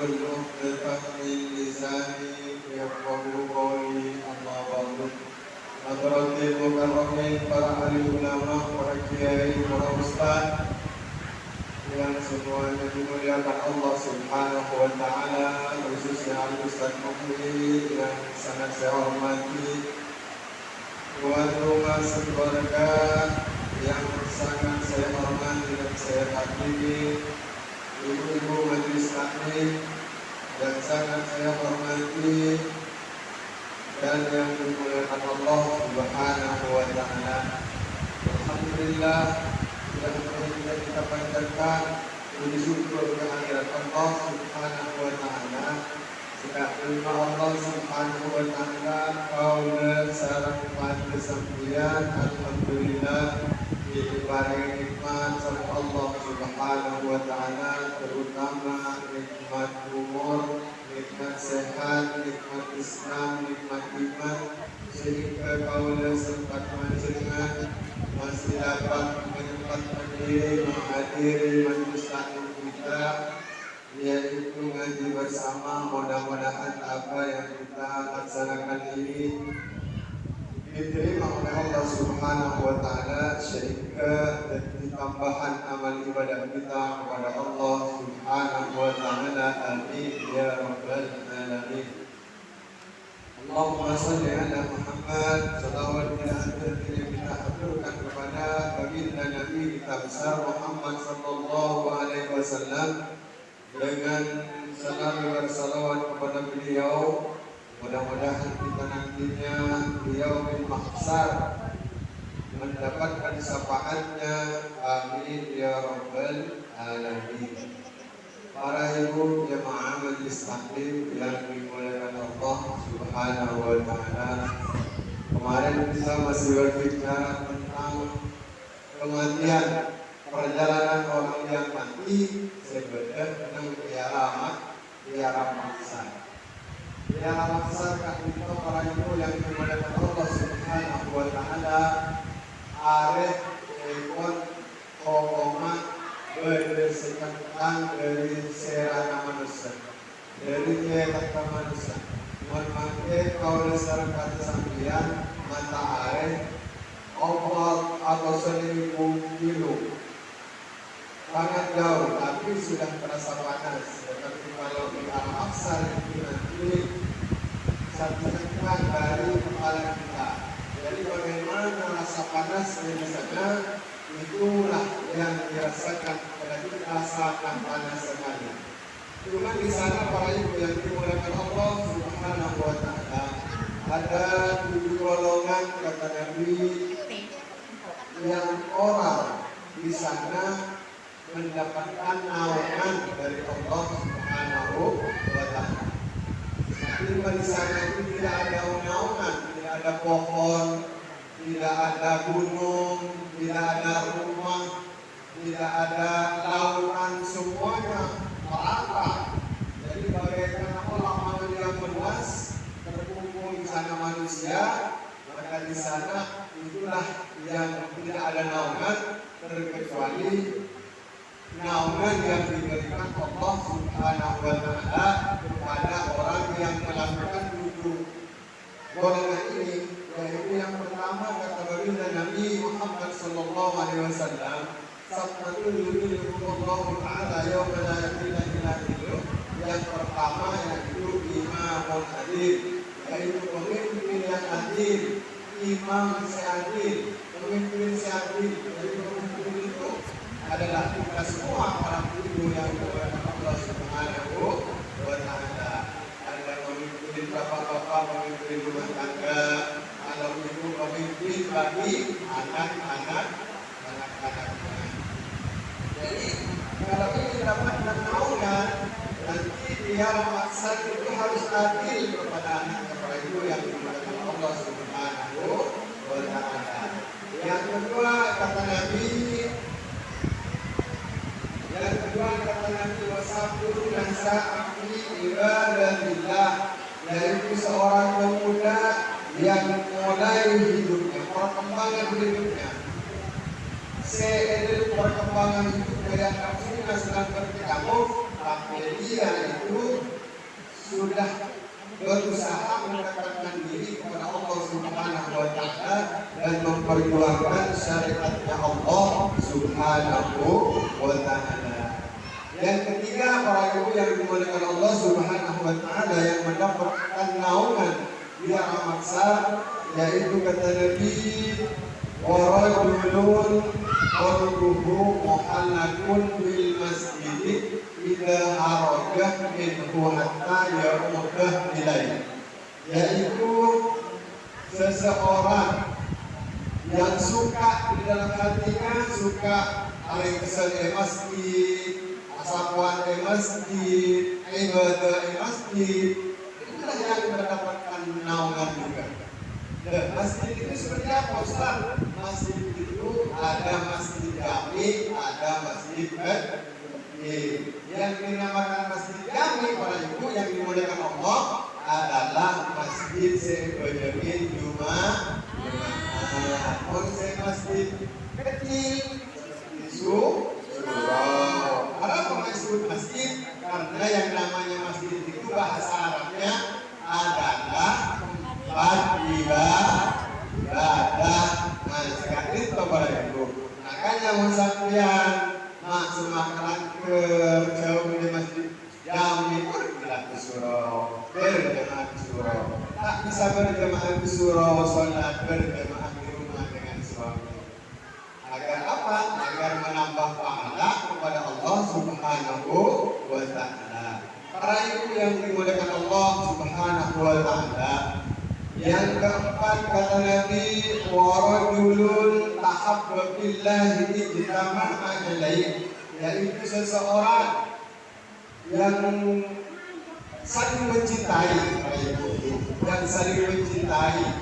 واحلل عقدة من لساني يفقهوا قولي. أما بعد. Hadirin mukarramin, para ahli ulama, para kiai, para ustaz yang semuanya dimuliakan Allah Subhanahu wa taala, khususnya Ustaz Muhyi yang sangat saya hormati, tuan rumah sekeluarga yang sangat saya hormati dan saya hakimi, ibu-ibu majelis taklim yang sangat saya hormati dan yang dimuliakan Allah Subhanahu wa taala. Alhamdulillah, yang kita panjatkan puji syukur kehadirat Allah Subhanahu wa taala. Sudah terima Allah Subhanahu wa taala kaula sareng panjenengan, alhamdulillah diberi nikmat oleh Allah Subhanahu wa taala, terutama nikmat umur, nikmat sehat, nikmat Islam, nikmat iman, sehingga kaula sempat panjenengan masih dapat menyempatkan diri menghadiri majelis taklim kita, yaitu ngaji bersama. Mudah-mudahan apa yang kita laksanakan ini diterima oleh Allah Subhanahu wa taala, sehingga jadi tambahan amal ibadah kita kepada Allah Subhanahu wa taala. Amin ya rabbal alamin. Allahumma shalli ala Muhammad. Salawat dan kita aturkan kepada baginda Nabi kita besar Muhammad sallallahu alaihi wasallam, dengan selalu bersalawat kepada beliau. Mudah-mudahan kita nantinya beliau di mahsyar mendapatkan syafaatnya. Amin ya rabbal alamin. Para ibu jemaah majelis taklim yang dimuliakan Allah Subhanahu wa taala, kemarin kita masih berbicara tentang kematian, perjalanan orang yang mati sebenarnya dengan tiara maksa. Tiara maksa kita para ibu yang dimuliakan Allah Subhanahu wa taala, areh ekon kokoma berdasarkan dari serana manusia, dari ketak manusia. Memakai kaula sareng kata sampeyan mata areh Allah atau 1000 kilo, sangat jauh, tapi sudah terasa panas. Seperti kalau di Al-Aqsa itu nanti satu-satunya dari kepala kita. Jadi bagaimana rasa panasnya di sana, itulah yang dirasakan pada kita saat panas sekali. Cuma di sana para ibu yang dimuliakan Allah Subhanahu wa taala, ada 7 golongan kata Nabi yang orang di sana mendapatkan naungan dari Allah Subhanahu wa taala. Tapi di sana itu tidak ada naungan, tidak ada pohon, tidak ada gunung, tidak ada rumah, tidak ada lautan, semuanya merata. Jadi bagaimana Allah yang meluas terkumpul di sana manusia, maka di sana itulah yang tidak ada naungan terkecuali naungan yang diberikan Allah Subhanahu wa taala kepada orang yang melakukan 7 golongan ini. Yaitu yang pertama kata baginda Nabi Muhammad sallallahu alaihi wasallam, sabdatul yudhillahu ta'ala yauma la ilaha illa hu. Yang pertama yaitu imamun adil, yaitu pemimpin yang adil, imam yang adil, pemimpin yang adil. Jadi pemimpin itu adalah kita semua para ibu yang dimuliakan Allah Subhanahu wa taala. Ada pemimpin bapak-bapak, pemimpin rumah tangga, atau ibu pemimpin bagi anak-anaknya. Jadi kalau ini dapat naungan, nanti dia memaksa itu harus adil kepada anak, kepada ibu yang dimuliakan Allah Subhanahu wa taala. Yang kedua kata Nabi, wasabdu dan sa'afi ibadatillah, yaitu seorang pemuda yang mulai hidupnya, perkembangan hidupnya, perkembangan hidupnya yang nafsunya sedang berkecamuk, dia itu sudah berusaha mendekatkan diri kepada Allah Subhanahu wa Ta'ala dan memperjuangkan syariatnya Allah Subhanahu wa Ta'ala. Yang ketiga, para ibu yang dimuliakan Allah Subhanahu wa Ta'ala yang mendapatkan naungan di Al-Maksar, yaitu kata Nabi, warajulun qalbuhu muhallakun bil masjid idza harajah minhu hatta yamudah ilaih, yaitu seseorang yang suka di dalam hatinya suka paling kesel masjid, asapuan masjid, ibadah masjid, itulah yang mendapatkan naungan juga. Dan masjid itu seperti apa, Ustaz? Masjid itu ada masjid jami, ada masjid yang dinamakan masjid jami, para ibu yang dimuliakan Allah, adalah masjid sebagian Jumat. Konsep masjid kecil surau. Kenapa disebut masjid? Karena yang namanya masjid itu bahasa Arabnya adalah ibadah. Nah, sekarang itu para ibu. Makanya musafian masuk makanan ke jauh di masjid jami pergilah ke surau, berjamaah ke surau. Tak bisa berjamaah ke surau, sholat berjamaah di rumah dengan suami. Agar apa? Agar menambah pahala kepada Allah Subhanahu wa Ta'ala. Para ibu yang dimuliakan Allah Subhanahu wa Ta'ala, yang keempat kata Nabi, warajulun tahabba billahi ijtama'a alaihi, yaitu seseorang yang saling mencintai, yang saling mencintai.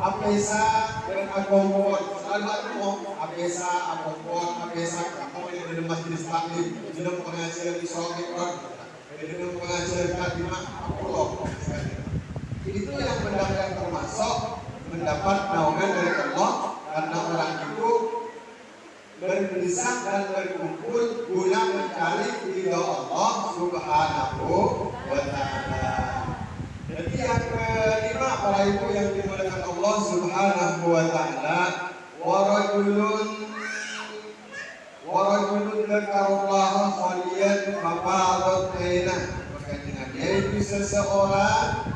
Apesa dan agompon, selalu aku apesa, agompon, apesa, kamu yang di masjid taklim, di dalam pengajian di Sohikon, di dalam pengajian Kadimah, Allah. Itu yang mendapatkan termasuk mendapat naungan dari Allah, karena orang itu berdesak dan berkumpul guna mencari ridha Allah Subhanahu wa Ta'ala. Jadi yang kelima, para ibu yang dimuliakan Allah Subhanahu wa Ta'ala, warajulun dzakarallaha khaliyan fafadat ainah, yaitu seseorang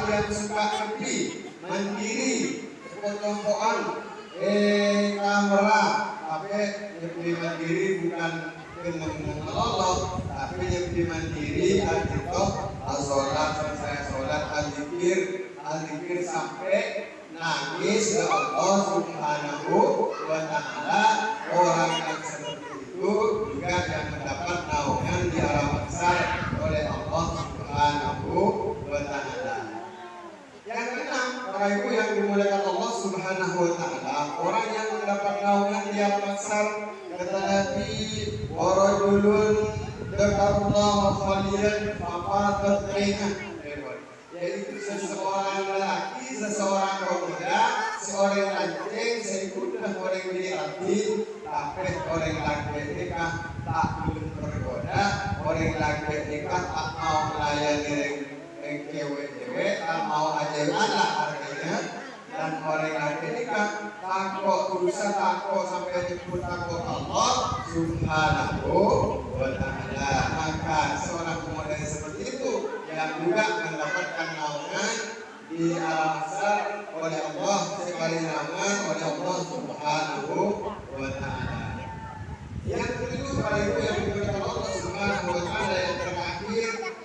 yang suka pergi mandiri, foto-fotoan kamera, tapi lebih mandiri bukan dengan Allah, tapi lebih mandiri atau sholat, selesai sholat al-zikir sampai nangis ke Allah Subhanahu wa Ta'ala. Orang yang seperti itu juga yang mendapat naungan di alam besar oleh Allah Subhanahu wa Ta'ala. Yang keenam, para ibu yang dimuliakan Allah Subhanahu wa Ta'ala, orang yang mendapat naungan di alam besar, kata Nabi, warajulun dzakarallaha khaliyan fafadat ainah, yaitu seseorang lelaki, seseorang pemuda, seorang lanceng, seikutan orang diarti, tapi orang laki nikah tak belum tergoda, orang laki nikah tak mau melayani yang cewek-cewek, tak mau ajaran lah artinya. Dan orang laki nikah takut dosa, takut sampai jemput takut Allah Subhanahu wa Ta'ala. Maka seorang pemuda seperti itu yang juga mendapatkan naungan di alam besar oleh Allah, sekali naungan oleh Allah Subhanahu wa Ta'ala. Yang ketujuh, para ibu yang dimuliakan Allah Subhanahu wa Ta'ala, yang terakhir,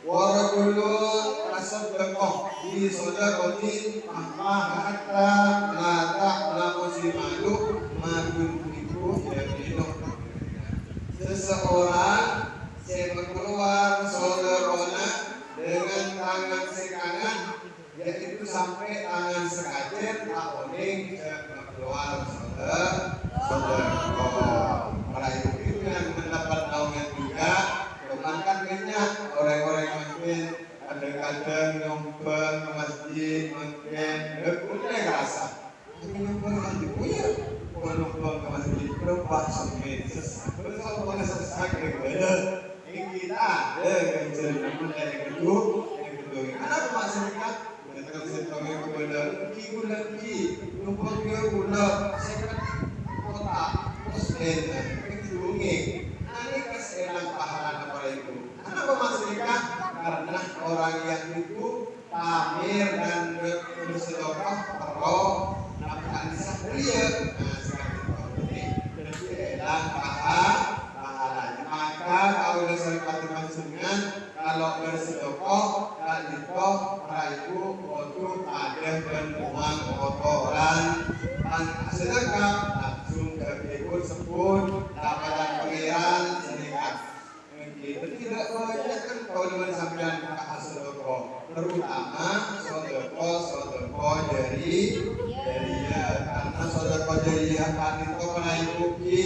warajulun tasaddaqah bi shadaqatin hatta la ta'lamu shimalu ma tunfiqu yaminuh. Seseorang yang keluar sedekah dengan tangan sekanan, yaitu sampai tangan sekajen tak oning keluar sedekah. Para ibu itu yang mendapat naungan juga. Kemakan banyak orang-orang mungkin kadang-kadang nyumbang ke masjid, mungkin udah rasa nyumbang ke masjid punya nyumbang ke masjid berapa sampai sesak sesak gitu ya. kita ada ganjil namun dari kedua kenapa maksudnya kita setengah kepada gula lupa gula sekat kota posden kedungi ini keselan pahala kepada itu kenapa maksudnya karena orang yang itu tamir dan bersedekah perlu nafkah dia dan pahalanya maka kalau bersedekah dengan kalau bersedekah dan itu raiku untuk ada penuang kotoran dan sedekah langsung terikut sebut dapatan pengiran sedekah itu tidak banyak kan kalau dengan sampean kakak sedekah terutama sedekah dari karena sedekah dari akan itu menaikuki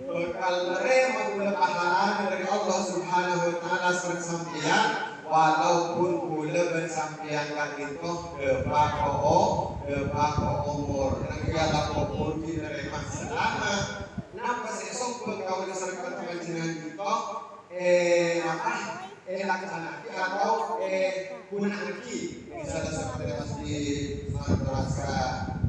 bekal mereka guna pahala dari Allah Subhanahu wa taala sampeyan walaupun gula bersampeyan kan itu bako umur negara umur dari selama napa sesok bekal diserahkan dengan kita laksanakan atau gunakan misalnya seperti pasti merasa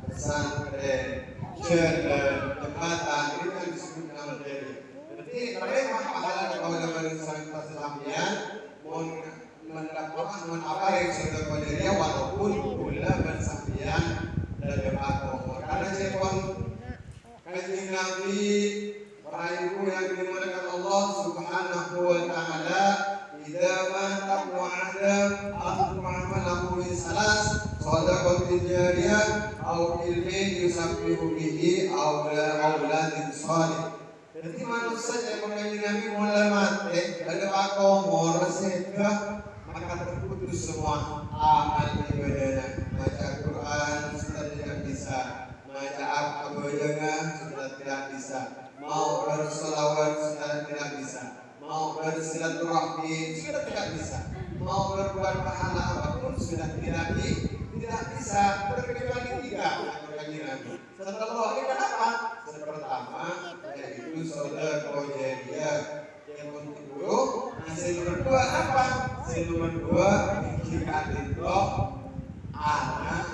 pesantren jembatan ini kan disebut nama dari berarti mereka pahala kalau dalam sampeyan mendapatkan apa yang sudah kodenya walaupun gula bersampeyan dari bako karena jepon kajian Nabi Raiku yang dimulakan Allah Subhanahu wa ta'ala idza mata adam atau amalahu min salas sadaqatin jariyah aw ilmin yusabbihu bihi aw auladin salih. Jadi manusia yang mengaji Nabi mulai mati ada akomor sedekah maka terputus semua amal ibadahnya baca Quran sudah tidak bisa baca apa-apa sudah tidak bisa mau berselawat sudah tidak bisa mau bersilaturahmi sudah tidak bisa mau berbuat pahala apapun sudah tidak bisa terkecuali tiga kajian Nabi setelah ini kenapa? Pertama yaitu sedekah jariyah yang kedua hasil kedua apa? Hasil kedua jika itu anak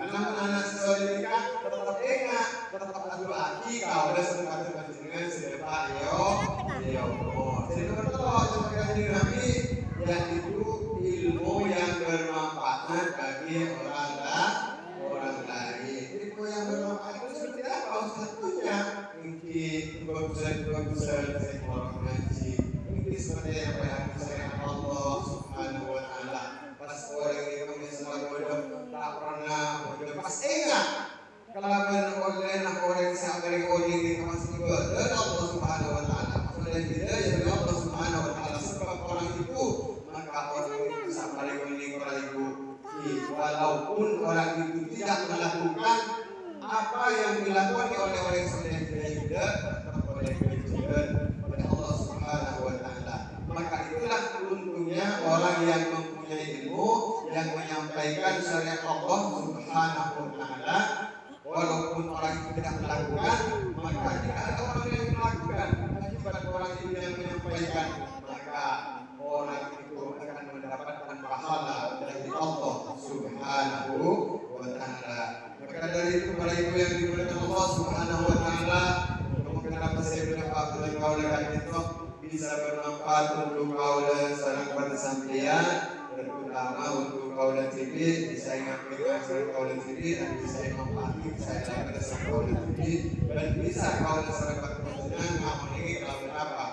karena anak sesuai kan tetap ingat tetap laki kalau ada sedekah dengan sedekah yo jadi betul sebagai Nabi yaitu ilmu yang bermanfaat bagi orang lain ilmu yang bermanfaat itu seperti apa satunya mungkin bagusan orang ngaji mungkin seperti apa yang disayang Allah Subhanahu wa taala pas orang itu misalnya tak pernah pas ingat kelaban orang yang orang di kamar dan Allah Subhanahu wa taala dan tidak yang Allah Subhanahu wa taala sebab orang itu maka orang itu bisa paling orang itu walaupun orang itu tidak melakukan apa yang dilakukan oleh orang yang tidak oleh Allah Subhanahu wa taala maka itulah untungnya orang yang mempunyai ilmu yang menyampaikan syariat Allah Subhanahu wa taala walaupun orang itu tidak melakukan maka tidak ada orang yang melakukan akibat orang itu yang menyampaikan maka orang itu akan mendapatkan pahala dari Allah Subhanahu wa taala maka dari itu para ibu yang dimuliakan Allah Subhanahu wa taala kenapa saya berdoa kepada kaulah itu bisa bermanfaat untuk kaulah sareng persampaian terutama untuk kaulah TV bisa ingat kaulah TV dan bisa manfaati bisa dapat kaulah TV dan bisa kaulah sareng persampaian namun ini kalau berapa